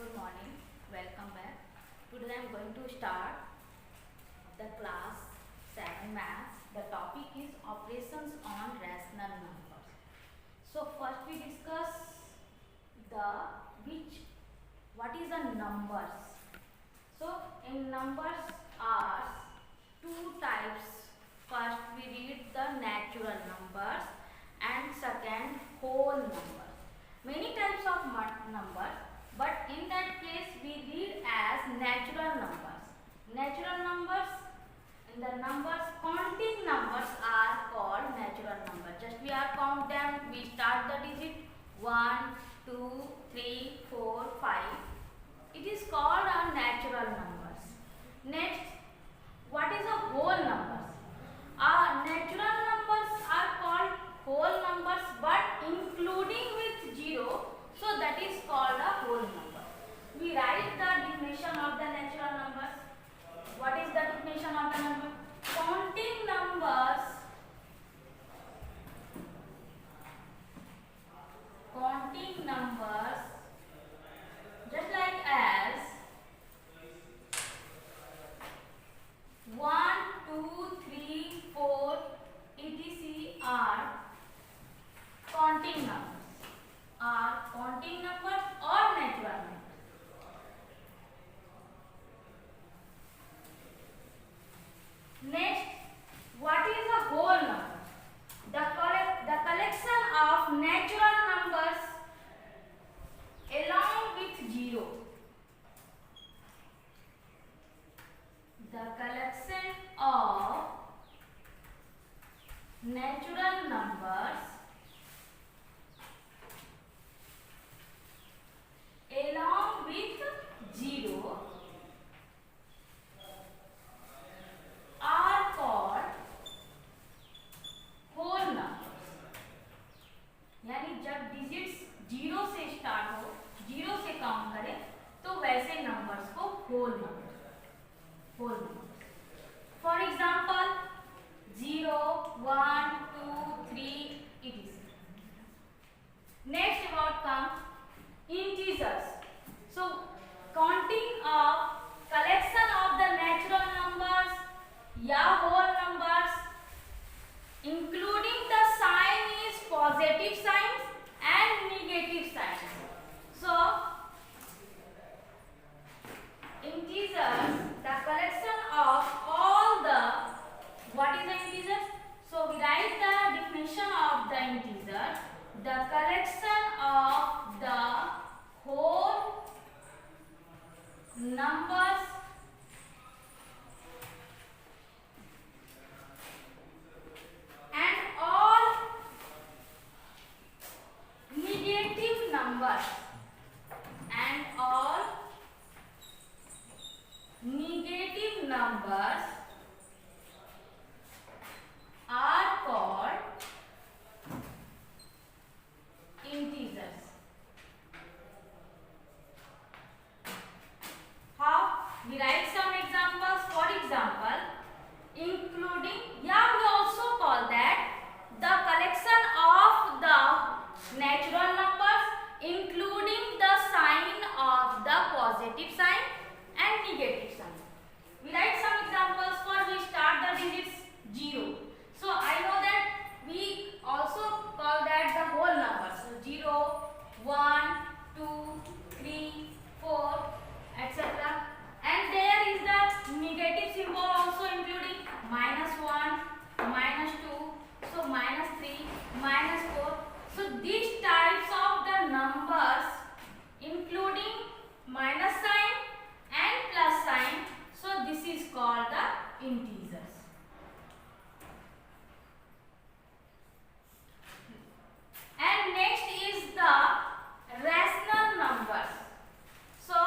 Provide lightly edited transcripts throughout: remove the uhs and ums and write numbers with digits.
Good morning, welcome back. Today I am going to start the class 7 maths. The topic is operations on rational numbers. So first we discuss what is a numbers. So in numbers are two types. First we read the natural numbers and second whole numbers. Many types of numbers, but in that case we read as natural numbers. Natural numbers, and the numbers, counting numbers are called natural numbers. Just we are count them, we start the digit 1, 2, 3, 4, 5. It is called a natural numbers. Next, what is a whole numbers? Natural numbers are called whole numbers, but including with 0, so that is called a whole number. We write the definition of the natural numbers. What is the definition of the number? Counting numbers just like as 1, 2, 3, 4, etc. are counting numbers or natural numbers. Next, what is a whole number? The collection of natural numbers along with 0. The collection of natural numbers along with 0 are called whole numbers. यानी जब digits 0 से start हो, 0 से count करें, तो वैसे numbers को whole numbers. For example, 0, 1, 2, 3, etc. Next about come integers. So counting of collection of the natural numbers या whole numbers, including the sign is positive signs and negative signs. So integers, the collection of all the, what is the integers? So we write the definition of the integer, the collection of the whole numbers and all negative numbers are called integers. How? We write some examples. For example, including, we also call that the collection of the natural numbers including the sign of the positive sign and negative sign. We write some examples. For we start the digits 0. So I know that we also call that the whole numbers. So 0, 1, 2, 3, 4, etc. And there is the negative symbol also including -1, -2, so -3, -4. So these types of the numbers including minus sign and plus sign, so this is called the integers. And next is the rational numbers. So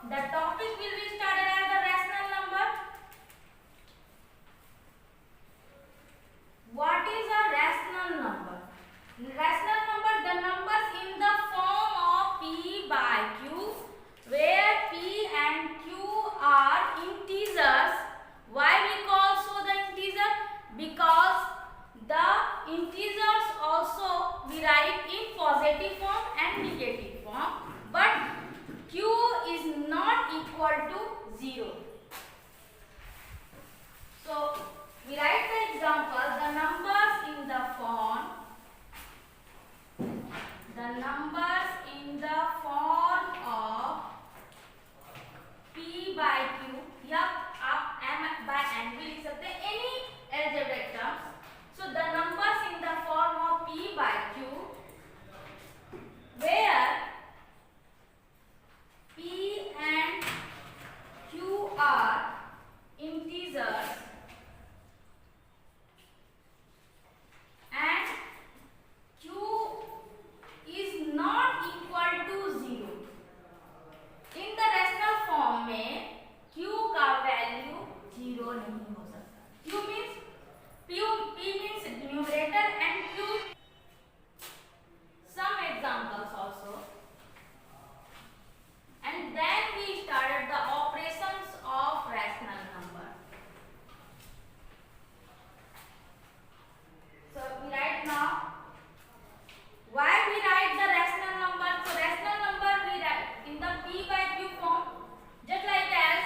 the topic will be started as the rational number. What is a rational number? Rational number, the numbers in the form of p by q, where p and q are integers. Why we call so the integer? Because the integers also we write in positive form and negative form, but q equal to 0. So we write the example, the numbers in the form of p by q, या आप m by n भी लिख सकते हैं, any algebraic terms. So the numbers in the form of p by q, where p and q are integers and q is not equal to 0. In the rational form में q का value 0 नहीं हो सकता. q means p means numerator and q. Some examples also, and then we started the operations of rational number. So we write now, why we write the rational number? So rational number we write in the p by q form, just like as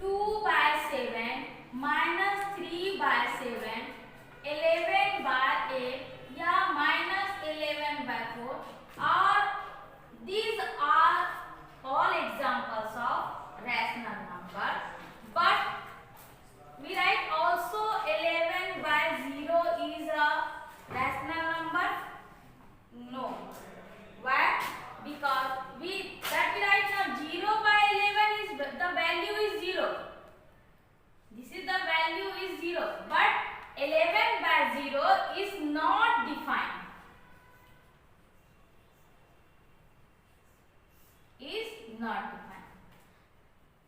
2 by 7 minus 3 by 7, 11 by 8 या minus 11 by 4 are, these are all examples of rational number. But we write also 11 by 0 is a rational number. No. Why? Because we write now 0 by 11 is the value is 0. This is the value is 0. But 11 by 0 is not defined. Is not defined.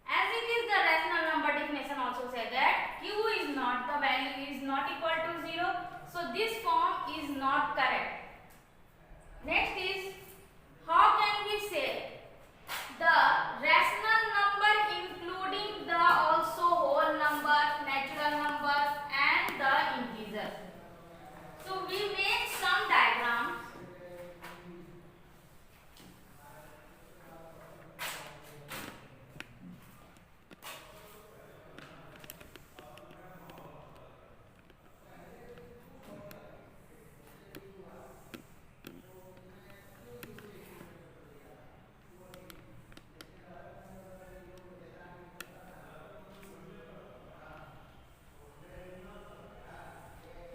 As it is the rational number definition also say that q is not, the value is not equal to 0. So this form is not correct. Next is, how can we say the rational number including the also whole numbers, natural numbers and the integers. So we make some diagrams.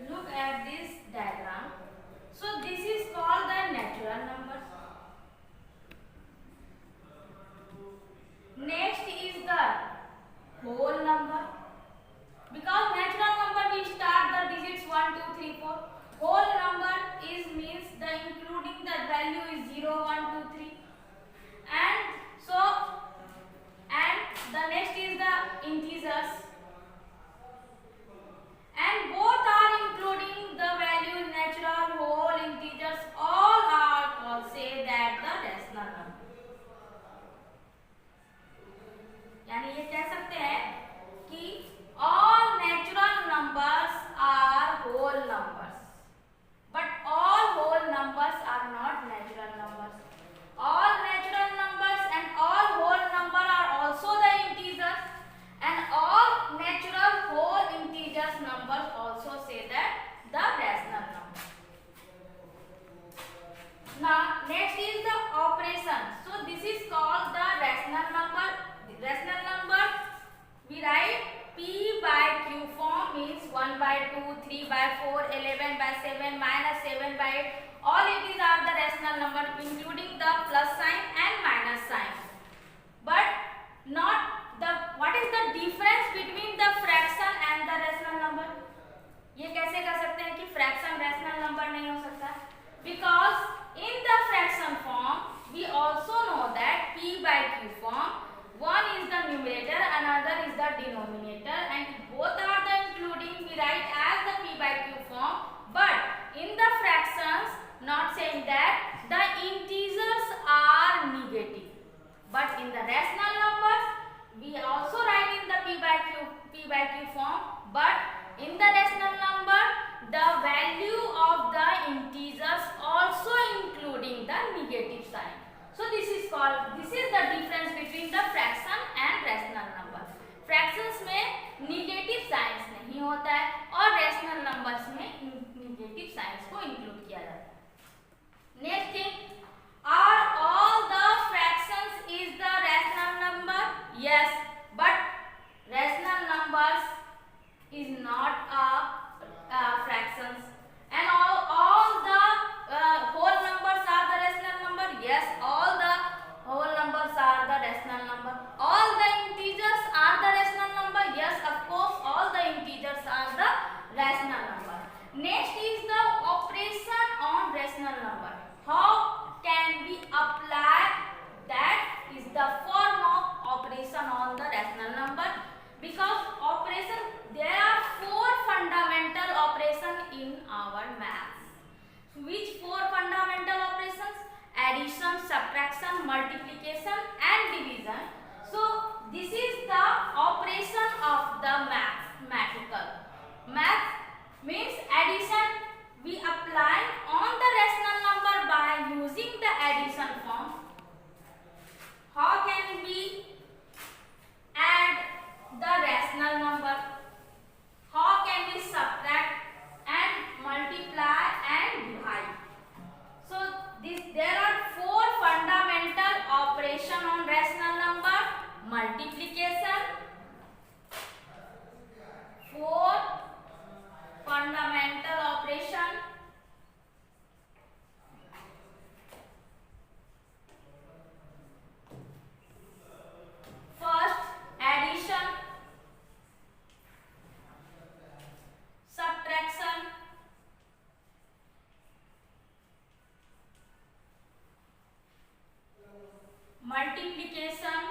Look at this diagram. So this is called the natural numbers. Next is the whole number. Because natural number we start the digits 1, 2, 3, 4. Whole number is means the including the value is 0, 1, 2, 3. And so, and the next is the integers. And both are including the values natural, whole, integers, all are called, say that the rational number. यानी ये कह सकते हैं कि all natural numbers are whole numbers, but all whole numbers are not natural numbers. All natural numbers and all whole number are also the integers, and all natural whole integers numbers also say that the rational number. Now next is the operation. So this is called the rational number. The rational number we write p by q form means 1 by 2, 3 by 4, 11 by 7, minus 7 by 8. All it is are the rational number including the plus sign and minus sign. But not the, what is the difference between the fraction and the rational number? ये कैसे कह सकते हैं कि fraction rational number नहीं हो सकता? Because in the fraction form we also know that p by q form, one is the numerator, another is the denominator, and both are the including we write as the p by q form. But in the fractions, not saying that the integers are negative. But in the rational numbers, we also write in the p by q form. But in the rational number, the value of the integers also including the negative sign. So this is the difference between the fraction and fractions में negative signs नहीं होता है और rational numbers में negative signs को include किया जाता है। Next thing, are all the fractions is the rational number? Yes, but rational numbers is not a fractions, and all the whole numbers are the rational number? Yes, all the whole numbers are the rational number. All the integers are the rational number? Yes, of course, all the integers are the rational number. Next is the operation on rational number. How can we apply that? Is the form of operation on the rational number, because operation, there are four fundamental operations in our maths. Which four fundamental operations? Addition, subtraction, multiplication and division. So this is the operation of the mathematical. Math means addition we apply on the rational number by using the addition form. How can we add the rational number? How can we subtract and multiply and divide? So there are four fundamental operation on rational number. Multiplication, four fundamental operation. First, addition, subtraction, multiplication,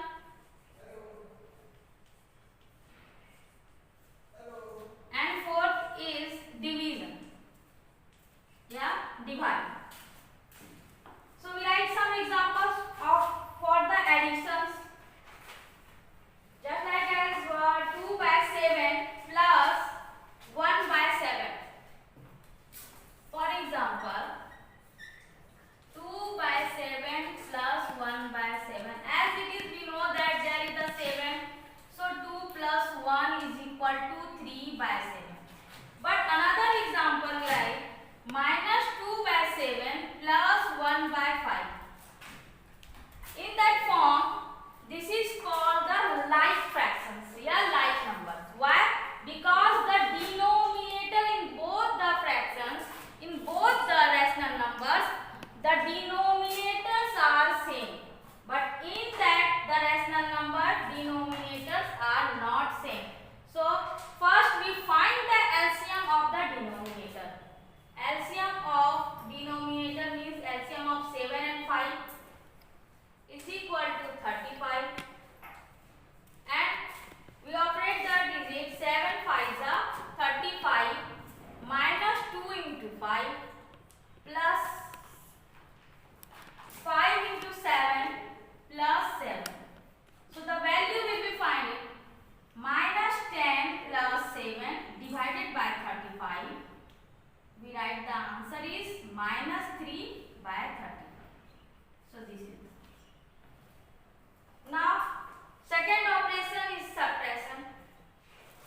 and fourth is division. Yeah, divide. So we write some examples of for the additions. Just like as 2 by 7 plus 1 by 7. For example, 2 by 7 plus 1 by 7. As it is, we know that there is a 7. So 2 plus 1 is equal to 3 by 7. But another example like minus 2 by 7 plus 1 by 5. In that form, this is called the like fractions, real like numbers. Why? Because the denominator in both the fractions, in both the rational numbers, the denominators are same. But in that the rational number, denominators are not same. So first we find the LCM of the denominator. LCM of denominator means LCM of 7 and 5 is equal to 35, and we operate the digit 7 5s are 35 minus 2 into 5 plus 5 into 7 plus 7. So the value will be find it minus 10 plus 7 divided by 35. We write the answer is minus 3 by 35. So this is. Now, second operation is subtraction.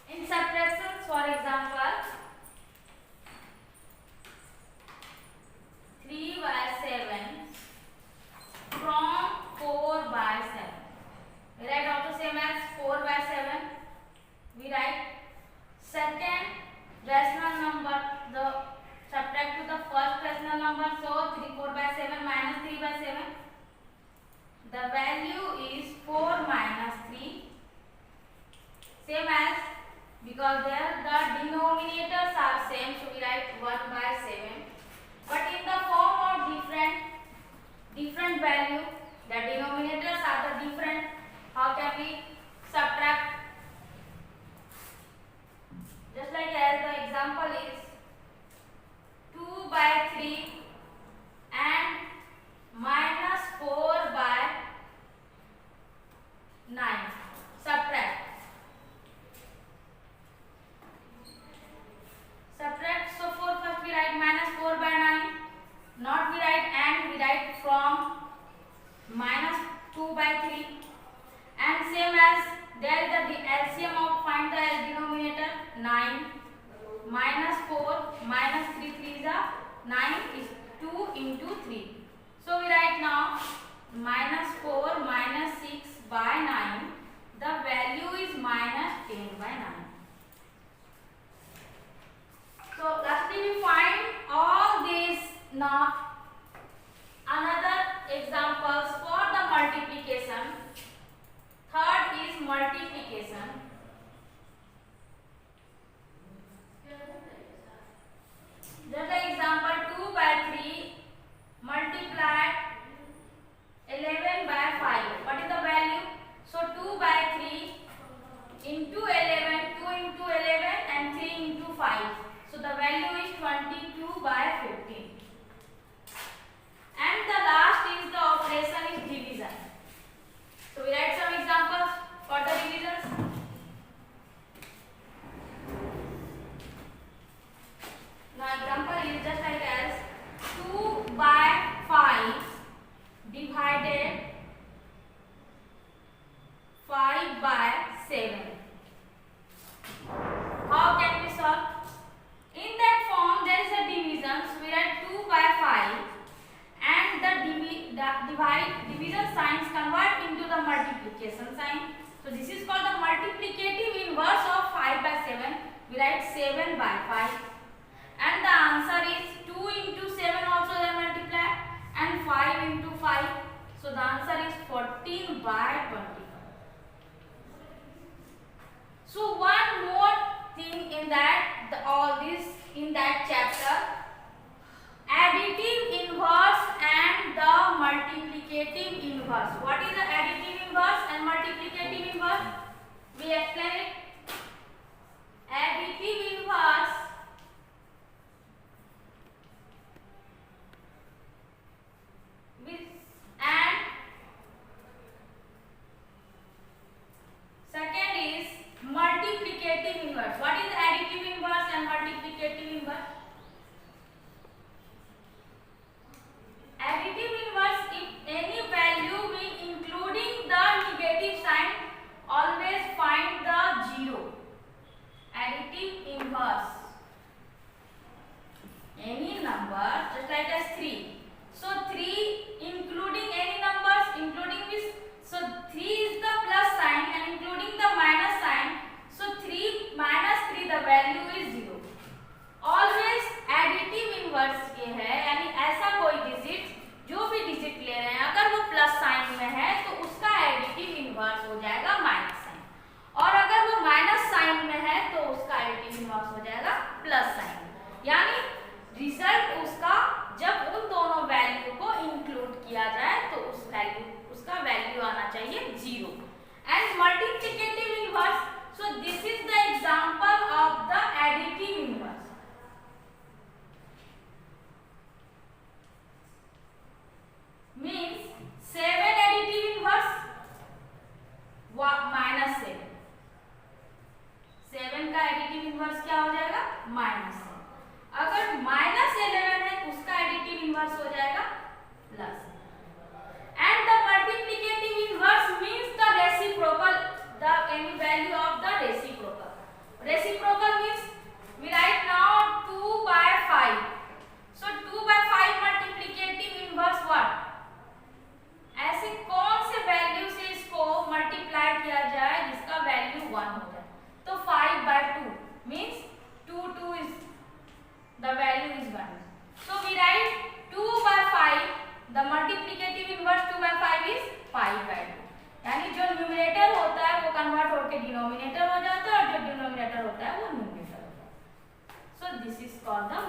In subtraction, for example, 3 by 7 from 4 by 7. We write also same as 4 by 7. We write second rational number, the subtract to the first rational number. So 3 4 by 7 minus 3 by 7. The value is 4 minus 3. Same as, because there the denominators are same, so we write 1 by 7. But in the form of different value, the denominators are the different. How can we subtract? Just like as the example is 2 by 3 and minus 4 by 9. Subtract. So for first we write minus 4 by 9. Not we write and, we write from minus 2 by 3. And same as there is the LCM of find the denominator 9 minus 4 minus 3 3 is 9 is 2 into 3. So we write now minus 4 minus 6 by 9. The value is minus 10 by 9. So lastly we find all these. Now another examples for the multiplication. Third is multiplication. Just an example, 2 by 3 multiplied 11 by 5. What is the value? So 2 by 3 into 11, 2 into 11 and 3 into 5. So the value is 22 by 15. And the last is the operation is division. So we write some examples for the divisions. Now example is just like as 2 by 5 divided 5 by 7. How can we solve? In that form there is a division. So we write 2 by 5 and the division signs convert into the multiplication sign. So this is called the multiplicative inverse of 5 by 7. We write 7 by 5 and the answer is 2 into 7 also they multiply and 5 into 5. So the answer is 14 by 25. So one more thing in that all this in that chapter, additive inverse and the multiplicative inverse. What is the additive inverse and multiplicative inverse? We explain it. Additive inverse and second is multiplicative inverse. What is additive inverse and multiplicative inverse? Additive inverse, if any value be including the negative sign, always find the zero. Additive inverse, any number just like as 3. So 3 including any numbers, including this. So 3 is the plus sign and including the minus sign. So 3 minus 3 the value is 0. Always additive inverse ये है, यानी ऐसा कोई digit जो भी digit ले रहे हैं अगर वो प्लस साइन में है तो उसका एडिटिव इनवर्स हो जाएगा माइनस साइन, और अगर वो माइनस साइन में है तो उसका एडिटिव इनवर्स हो जाएगा प्लस साइन। यानी रिजल्ट उसका जब उन दोनों वैल्यू को इंक्लूड किया जाए तो उसका वैल्यू आना चाहिए 0। And multiplicative inverse, so this is the example of the additive inverse. Means 7 additive inverse minus 7 का एडिटिव इनवर्स क्या हो जाएगा माइनस। अगर माइनस 11 है उसका एडिटिव इनवर्स हो जाएगा plus. And the multiplicative inverse means the reciprocal, the any value of the reciprocal. Reciprocal means we write now 2 by 5। So 2 by 5 multiplicative inverse what? ऐसे कौन से वैल्यू से इसको मल्टीप्लाई किया जाए जिसका वैल्यू 1 हो जाए? तो 5 by 2 means 2 is the value is 1. So we write 2 by 5, the multiplicative inverse 2 by 5 is 5 by 2। यानी जो न्यूमरेटर होता है वो कन्वर्ट होकर डिनोमिनेटर हो जाता है और जो डिनोमिनेटर होता है वो न्यूमरेटर होता है। So this is called the